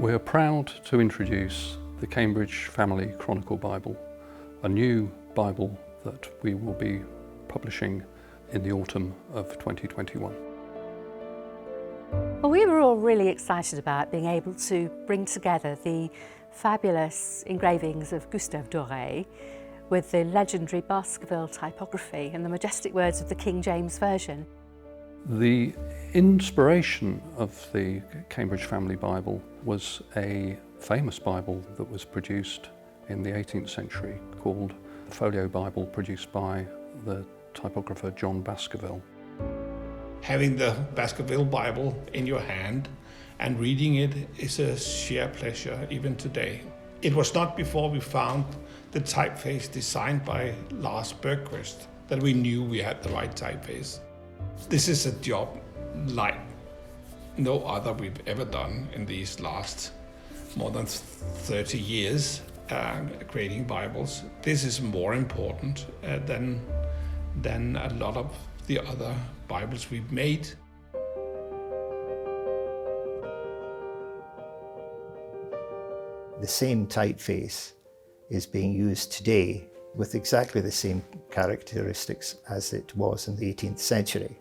We're proud to introduce the Cambridge Family Chronicle Bible, a new Bible that we will be publishing in the autumn of 2021. Well, we were all really excited about being able to bring together the fabulous engravings of Gustave Doré with the legendary Baskerville typography and the majestic words of the King James Version. The inspiration of the Cambridge Family Bible was a famous Bible that was produced in the 18th century called the Folio Bible, produced by the typographer John Baskerville. Having the Baskerville Bible in your hand and reading it is a sheer pleasure even today. It was not before we found the typeface designed by Lars Bergquist that we knew we had the right typeface. This is a job like no other we've ever done in these last more than 30 years creating Bibles. This is more important than a lot of the other Bibles we've made. The same typeface is being used today with exactly the same characteristics as it was in the 18th century.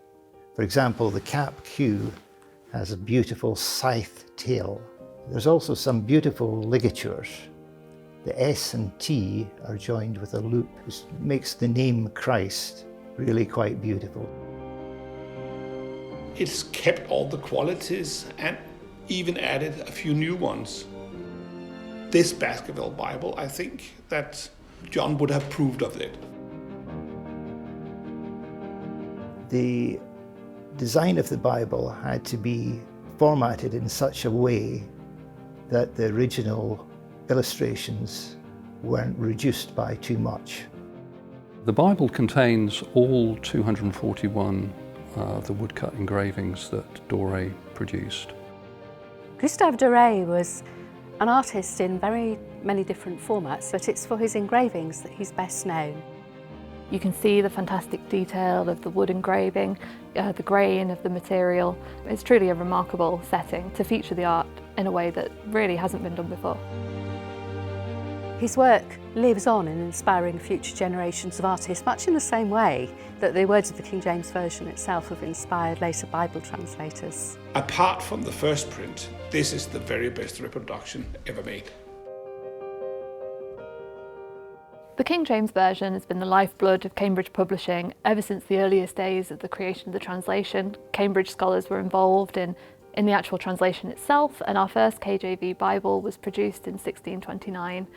For example, the cap Q has a beautiful scythe tail. There's also some beautiful ligatures. The S and T are joined with a loop, which makes the name Christ really quite beautiful. It's kept all the qualities and even added a few new ones. This Baskerville Bible, I think that John would have approved of it. The design of the Bible had to be formatted in such a way that the original illustrations weren't reduced by too much. The Bible contains all 241 of the woodcut engravings that Doré produced. Gustave Doré was an artist in very many different formats, but it's for his engravings that he's best known. You can see the fantastic detail of the wood engraving, the grain of the material. It's truly a remarkable setting to feature the art in a way that really hasn't been done before. His work lives on in inspiring future generations of artists, much in the same way that the words of the King James Version itself have inspired later Bible translators. Apart from the first print, this is the very best reproduction ever made. The King James Version has been the lifeblood of Cambridge publishing ever since the earliest days of the creation of the translation. Cambridge scholars were involved in the actual translation itself, and our first KJV Bible was produced in 1629.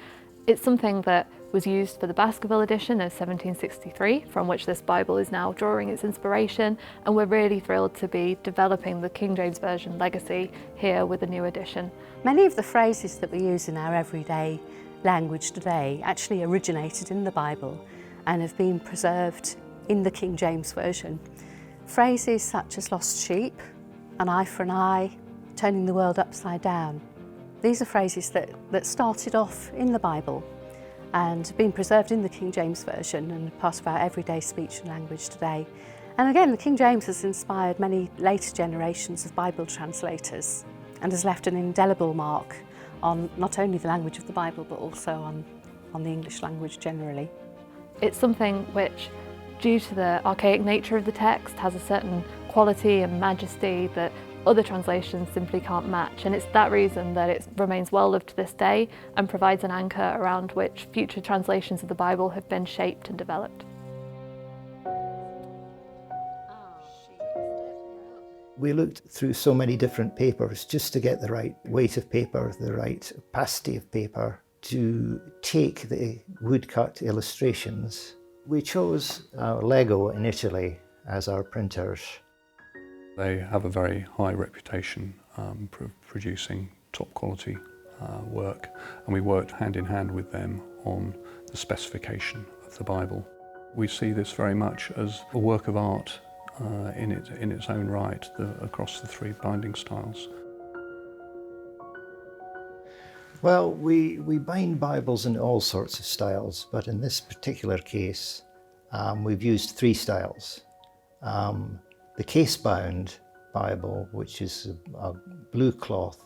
It's something that was used for the Baskerville edition of 1763, from which this Bible is now drawing its inspiration, and we're really thrilled to be developing the King James Version Legacy here with a new edition. Many of the phrases that we use in our everyday language today actually originated in the Bible and have been preserved in the King James Version. Phrases such as lost sheep, an eye for an eye, turning the world upside down. These are phrases that started off in the Bible and have been preserved in the King James Version and are part of our everyday speech and language today. And again, the King James has inspired many later generations of Bible translators and has left an indelible mark on not only the language of the Bible but also on the English language generally. It's something which, due to the archaic nature of the text, has a certain quality and majesty that other translations simply can't match, and it's that reason that it remains well loved to this day and provides an anchor around which future translations of the Bible have been shaped and developed. We looked through so many different papers just to get the right weight of paper, the right opacity of paper, to take the woodcut illustrations. We chose Lego in Italy as our printers. They have a very high reputation for producing top quality work, and we worked hand in hand with them on the specification of the Bible. We see this very much as a work of art in its own right across the three binding styles. Well, we bind Bibles in all sorts of styles, but in this particular case, we've used three styles. The case-bound Bible, which is a blue cloth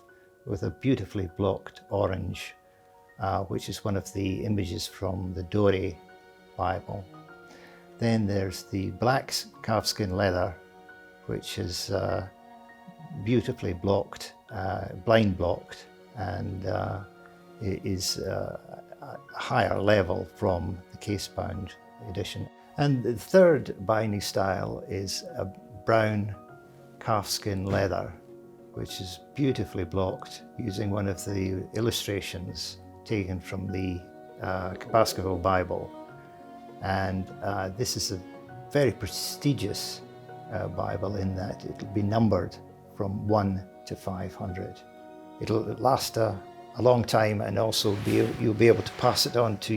with a beautifully blocked orange, which is one of the images from the Doré Bible. Then there's the black calfskin leather, which is beautifully blocked, blind blocked, and it is a higher level from the case-bound edition. And the third binding style is a brown calfskin leather, which is beautifully blocked using one of the illustrations taken from the Baskerville Bible. And this is a very prestigious Bible in that it'll be numbered from 1 to 500. It'll last a long time, and also you'll be able to pass it on to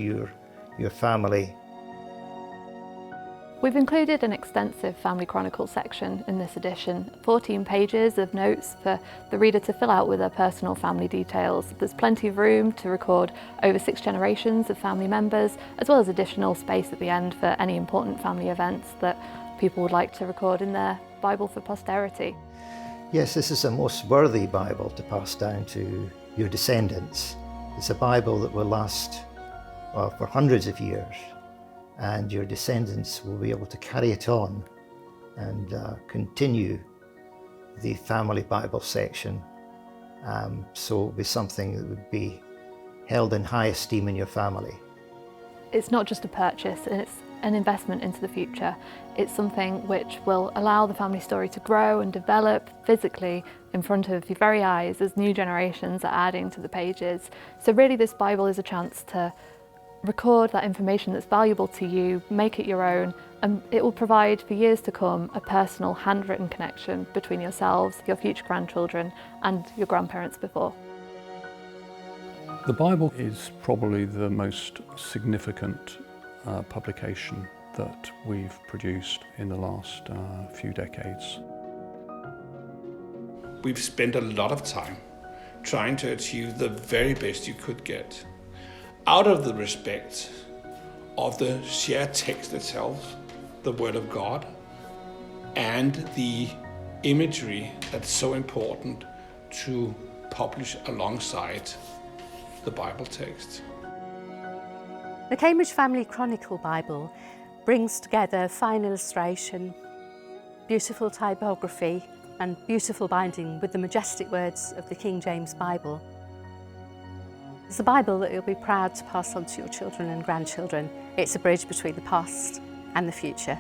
your family. We've included an extensive Family Chronicles section in this edition, 14 pages of notes for the reader to fill out with their personal family details. There's plenty of room to record over 6 generations of family members, as well as additional space at the end for any important family events that people would like to record in their Bible for posterity. Yes, this is a most worthy Bible to pass down to your descendants. It's a Bible that will last for hundreds of years, and your descendants will be able to carry it on and continue the family Bible section. So it will be something that would be held in high esteem in your family. It's not just a purchase, it's an investment into the future. It's something which will allow the family story to grow and develop physically in front of your very eyes as new generations are adding to the pages. So really this Bible is a chance to record that information that's valuable to you, make it your own, and it will provide for years to come a personal handwritten connection between yourselves, your future grandchildren, and your grandparents before. The Bible is probably the most significant publication that we've produced in the last few decades. We've spent a lot of time trying to achieve the very best you could get, out of the respect of the shared text itself, the Word of God, and the imagery that's so important to publish alongside the Bible text. The Cambridge Family Chronicle Bible brings together fine illustration, beautiful typography, and beautiful binding with the majestic words of the King James Bible. It's a Bible that you'll be proud to pass on to your children and grandchildren. It's a bridge between the past and the future.